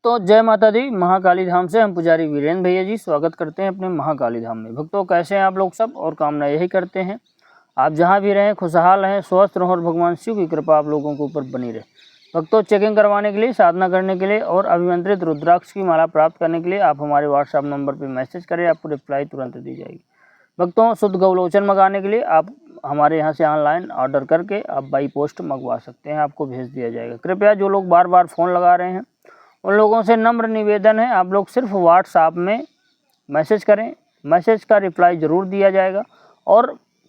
भक्तों जय माता दी। महाकाली धाम से हम पुजारी वीरेंद्र भैया जी स्वागत करते हैं अपने महाकाली धाम में। भक्तों कैसे हैं आप लोग सब, और कामना यही करते हैं आप जहां भी रहें खुशहाल रहें, स्वस्थ रहें और भगवान शिव की कृपा आप लोगों के ऊपर बनी रहे। भक्तों चेकिंग करवाने के लिए, साधना करने के लिए और अभिमंत्रित रुद्राक्ष की माला प्राप्त करने के लिए आप हमारे व्हाट्सएप नंबर पर मैसेज करें, आपको रिप्लाई तुरंत दी जाएगी। भक्तों शुद्ध गौलोचन मंगाने के लिए आप हमारे यहाँ से ऑनलाइन ऑर्डर करके आप बाई पोस्ट मंगवा सकते हैं, आपको भेज दिया जाएगा। कृपया जो लोग बार बार फ़ोन लगा रहे हैं उन लोगों से नम्र निवेदन है, आप लोग सिर्फ व्हाट्सएप में मैसेज करें, मैसेज का रिप्लाई ज़रूर दिया जाएगा। और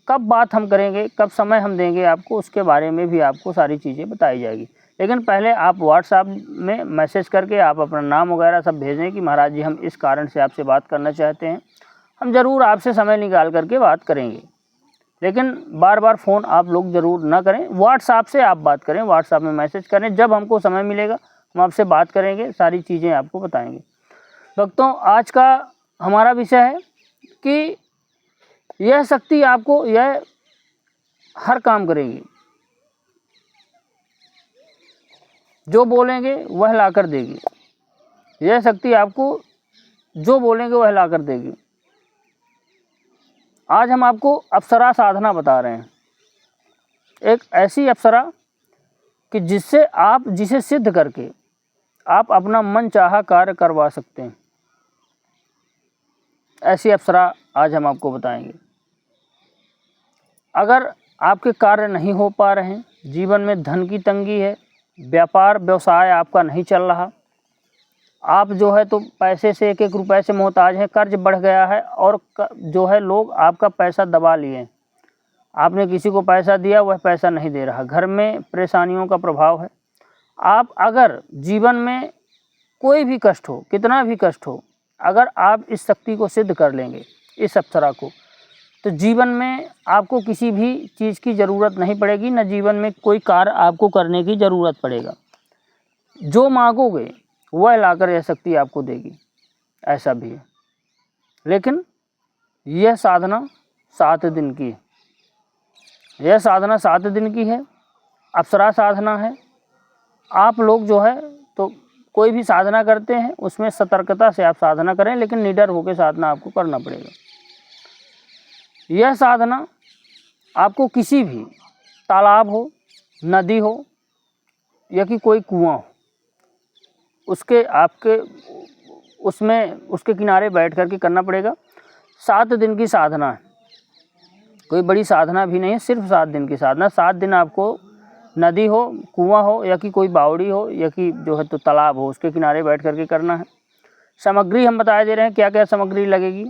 कब बात हम करेंगे, कब समय हम देंगे आपको, उसके बारे में भी आपको सारी चीज़ें बताई जाएगी। लेकिन पहले आप व्हाट्सएप में मैसेज करके आप अपना नाम वगैरह सब भेजें कि महाराज जी हम इस कारण से आपसे बात करना चाहते हैं, हम ज़रूर आपसे समय निकाल करके बात करेंगे। लेकिन बार बार फ़ोन आप लोग ज़रूर ना करें, व्हाट्सएप से आप बात करें, व्हाट्सएप में मैसेज करें, जब हमको समय मिलेगा हम आपसे बात करेंगे, सारी चीज़ें आपको बताएंगे। भक्तों आज का हमारा विषय है कि यह शक्ति आपको यह हर काम करेगी, जो बोलेंगे वह ला कर देगी। यह शक्ति आपको जो बोलेंगे वह ला कर देगी। आज हम आपको अप्सरा साधना बता रहे हैं, एक ऐसी अप्सरा कि जिसे सिद्ध करके आप अपना मन चाहा कार्य करवा सकते हैं। ऐसी अप्सरा आज हम आपको बताएंगे। अगर आपके कार्य नहीं हो पा रहे हैं, जीवन में धन की तंगी है, व्यापार व्यवसाय आपका नहीं चल रहा, आप जो है तो पैसे से एक एक रुपए से मोहताज हैं, कर्ज बढ़ गया है और जो है लोग आपका पैसा दबा लिए, आपने किसी को पैसा दिया वह पैसा नहीं दे रहा, घर में परेशानियों का प्रभाव है। आप अगर जीवन में कोई भी कष्ट हो, कितना भी कष्ट हो, अगर आप इस शक्ति को सिद्ध कर लेंगे, इस अप्सरा को, तो जीवन में आपको किसी भी चीज़ की ज़रूरत नहीं पड़ेगी, न जीवन में कोई कार्य आपको करने की ज़रूरत पड़ेगा। जो मांगोगे वह लाकर यह शक्ति आपको देगी, ऐसा भी है। लेकिन यह साधना 7 दिन की है, यह साधना 7 दिन की है, अप्सरा साधना है। आप लोग जो है तो कोई भी साधना करते हैं उसमें सतर्कता से आप साधना करें, लेकिन निडर होकर साधना आपको करना पड़ेगा। यह साधना आपको किसी भी तालाब हो, नदी हो या कि कोई कुआं हो, उसके किनारे बैठ कर के करना पड़ेगा। 7 दिन की साधना है, कोई बड़ी साधना भी नहीं है, सिर्फ 7 दिन की साधना। 7 दिन आपको नदी हो, कुआं हो या कि कोई बावड़ी हो या कि जो है तो तालाब हो, उसके किनारे बैठ करके करना है। सामग्री हम बता दे रहे हैं क्या क्या सामग्री लगेगी।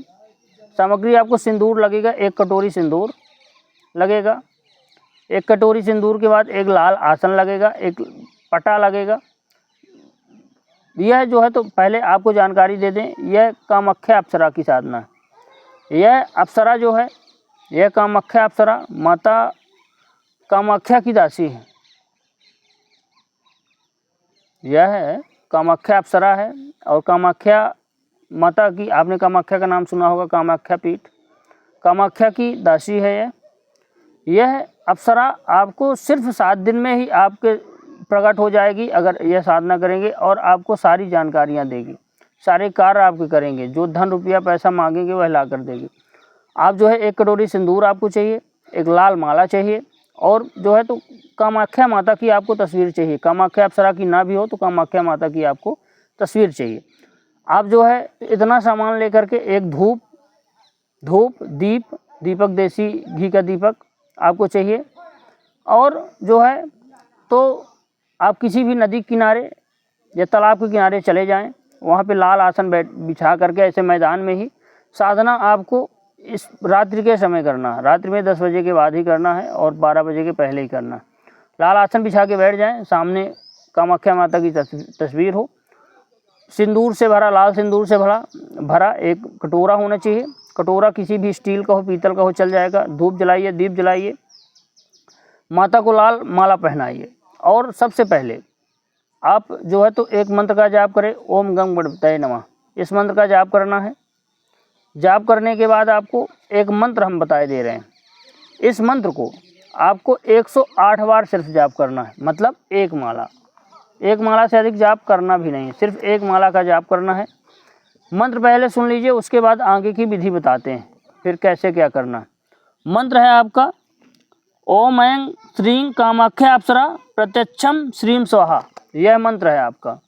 सामग्री आपको सिंदूर लगेगा, 1 कटोरी सिंदूर लगेगा। 1 कटोरी सिंदूर के बाद एक लाल आसन लगेगा, एक पटा लगेगा। यह जो है तो पहले आपको जानकारी दे दें, यह कामाख्या अप्सरा की साधना है। यह अप्सरा जो है, यह कामाख्या अप्सरा माता कामाख्या की दासी है। यह कामाख्या अप्सरा है और कामाख्या माता की, आपने कामाख्या का नाम सुना होगा, कामाख्या पीठ, कामाख्या की दासी है यह अप्सरा आपको सिर्फ 7 दिन में ही आपके प्रकट हो जाएगी अगर यह साधना करेंगे, और आपको सारी जानकारियाँ देगी, सारे कार्य आपके करेंगे, जो धन रुपया पैसा मांगेंगे वह ला कर देगी। आप जो है 1 कटोरी सिंदूर आपको चाहिए, एक लाल माला चाहिए, और जो है तो कामाख्या माता की आपको तस्वीर चाहिए। कामाख्या अप्सरा की ना भी हो तो कामाख्या माता की आपको तस्वीर चाहिए। आप जो है इतना सामान लेकर के एक धूप दीपक देसी घी का दीपक आपको चाहिए, और जो है तो आप किसी भी नदी किनारे या तालाब के किनारे चले जाएं, वहाँ पे लाल आसन बिछा करके ऐसे मैदान में ही साधना आपको इस रात्रि के समय करना है। रात्रि में 10 बजे के बाद ही करना है और 12 बजे के पहले ही करना है। लाल आसन बिछा के बैठ जाएं, सामने कामाख्या माता की तस्वीर हो, सिंदूर से भरा, लाल सिंदूर से भरा एक कटोरा होना चाहिए। कटोरा किसी भी स्टील का हो, पीतल का हो, चल जाएगा। धूप जलाइए, दीप जलाइए, माता को लाल माला पहनाइए, और सबसे पहले आप जो है तो एक मंत्र का जाप करें, ओम गंग गणपतये नमः। इस मंत्र का जाप करना है। जाप करने के बाद आपको एक मंत्र हम बताए दे रहे हैं, इस मंत्र को आपको 108 बार सिर्फ जाप करना है, मतलब एक माला। एक माला से अधिक जाप करना भी नहीं, सिर्फ एक माला का जाप करना है। मंत्र पहले सुन लीजिए, उसके बाद आगे की विधि बताते हैं फिर कैसे क्या करना। मंत्र है आपका ओम ऐं श्रीं कामाख्या अप्सरा प्रत्यक्षम श्रीं स्वाहा। यह मंत्र है आपका।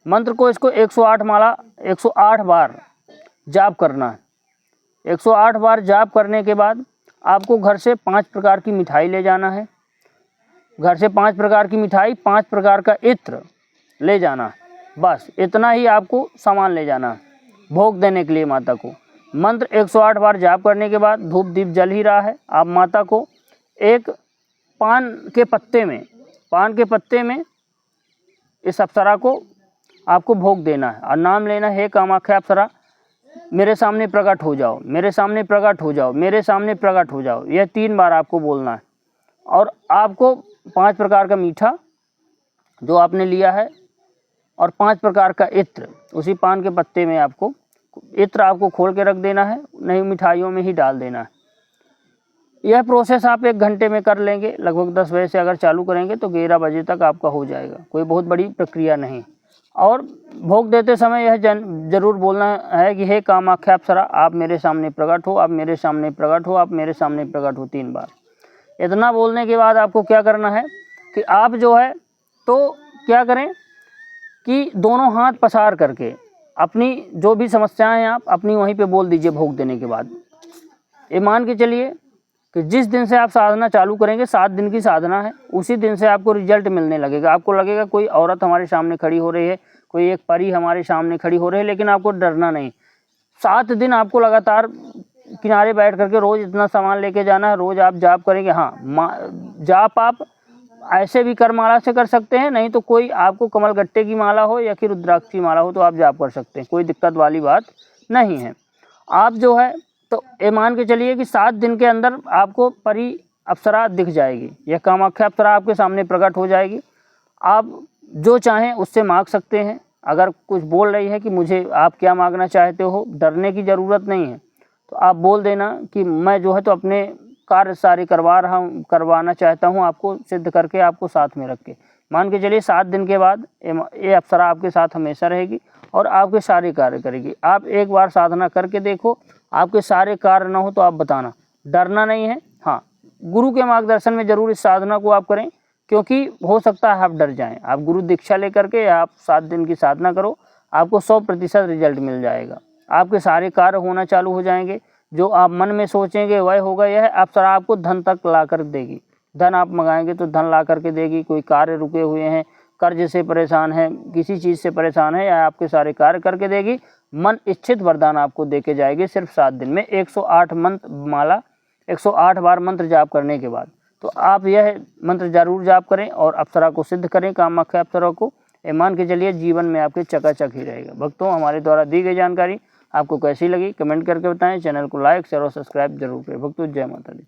मंत्र को इसको 108 माला 108 बार जाप करना है। 108 बार जाप करने के बाद आपको घर से 5 प्रकार की मिठाई ले जाना है। घर से 5 प्रकार की मिठाई, 5 प्रकार का इत्र ले जाना है। बस इतना ही आपको सामान ले जाना है भोग देने के लिए माता को। मंत्र 108 बार जाप करने के बाद धूप दीप जल ही रहा है, आप माता को एक पान के पत्ते में इस अप्सरा को आपको भोग देना है और नाम लेना है, हे कामाख्या अप्सरा मेरे सामने प्रकट हो जाओ, मेरे सामने प्रकट हो जाओ, मेरे सामने प्रकट हो जाओ। यह 3 बार आपको बोलना है। और आपको 5 प्रकार का मीठा जो आपने लिया है और 5 प्रकार का इत्र उसी पान के पत्ते में आपको इत्र आपको खोल के रख देना है, नहीं मिठाइयों में ही डाल देना है। यह प्रोसेस आप 1 घंटे में कर लेंगे। लगभग 10 बजे से अगर चालू करेंगे तो 11 बजे तक आपका हो जाएगा, कोई बहुत बड़ी प्रक्रिया नहीं। और भोग देते समय यह जरूर बोलना है कि हे कामाख्या अप्सरा आप मेरे सामने प्रकट हो, आप मेरे सामने प्रकट हो, आप मेरे सामने प्रकट हो 3 बार। इतना बोलने के बाद आपको क्या करना है कि आप जो है तो क्या करें कि दोनों हाथ पसार करके अपनी जो भी समस्याएं आप अपनी वहीं पे बोल दीजिए भोग देने के बाद। ये मान के चलिए कि जिस दिन से आप साधना चालू करेंगे, 7 दिन की साधना है, उसी दिन से आपको रिजल्ट मिलने लगेगा। आपको लगेगा कोई औरत हमारे सामने खड़ी हो रही है, कोई एक परी हमारे सामने खड़ी हो रही है, लेकिन आपको डरना नहीं। 7 दिन आपको लगातार किनारे बैठ करके रोज़ इतना सामान लेके जाना है, रोज़ आप जाप करेंगे। हाँ, जाप आप ऐसे भी कर माला से कर सकते हैं, नहीं तो कोई आपको कमल गट्टे की माला हो या फिर रुद्राक्ष की माला हो तो आप जाप कर सकते हैं, कोई दिक्कत वाली बात नहीं है। आप जो है तो ये मान के चलिए कि 7 दिन के अंदर आपको परी अप्सरा दिख जाएगी, यह कामाख्या अप्सरा आपके सामने प्रकट हो जाएगी। आप जो चाहें उससे मांग सकते हैं। अगर कुछ बोल रही है कि मुझे आप क्या मांगना चाहते हो, डरने की ज़रूरत नहीं है, तो आप बोल देना कि मैं जो है तो अपने कार्य सारे करवाना चाहता हूँ, आपको सिद्ध करके आपको साथ में रख के। मान के चलिए 7 दिन के बाद ये अप्सरा आपके साथ हमेशा रहेगी और आपके सारे कार्य करेगी। आप एक बार साधना करके देखो, आपके सारे कार्य ना हो तो आप बताना, डरना नहीं है। हाँ, गुरु के मार्गदर्शन में ज़रूर इस साधना को आप करें, क्योंकि हो सकता है आप डर जाएं। आप गुरु दीक्षा लेकर के आप 7 दिन की साधना करो, आपको 100% रिजल्ट मिल जाएगा। आपके सारे कार्य होना चालू हो जाएंगे, जो आप मन में सोचेंगे वह होगा। यह अप्सरा आपको धन तक ला कर देगी। धन आप मंगाएंगे तो धन ला करके देगी। कोई कार्य रुके हुए हैं, कर्ज से परेशान है, किसी चीज़ से परेशान है, या आपके सारे कार्य करके देगी। मन इच्छित वरदान आपको देके जाएगी सिर्फ 7 दिन में। 108 मंत्र माला 108 बार मंत्र जाप करने के बाद तो आप यह मंत्र जरूर जाप करें और अप्सरा को सिद्ध करें, कामाख्या अप्सरा को। मान के चलिए जीवन में आपके चकाचक ही रहेगा। भक्तों, हमारे द्वारा दी गई जानकारी आपको कैसी लगी कमेंट करके बताएं। चैनल को लाइक शेयर और सब्सक्राइब जरूर करें। भक्तों, जय माता दी।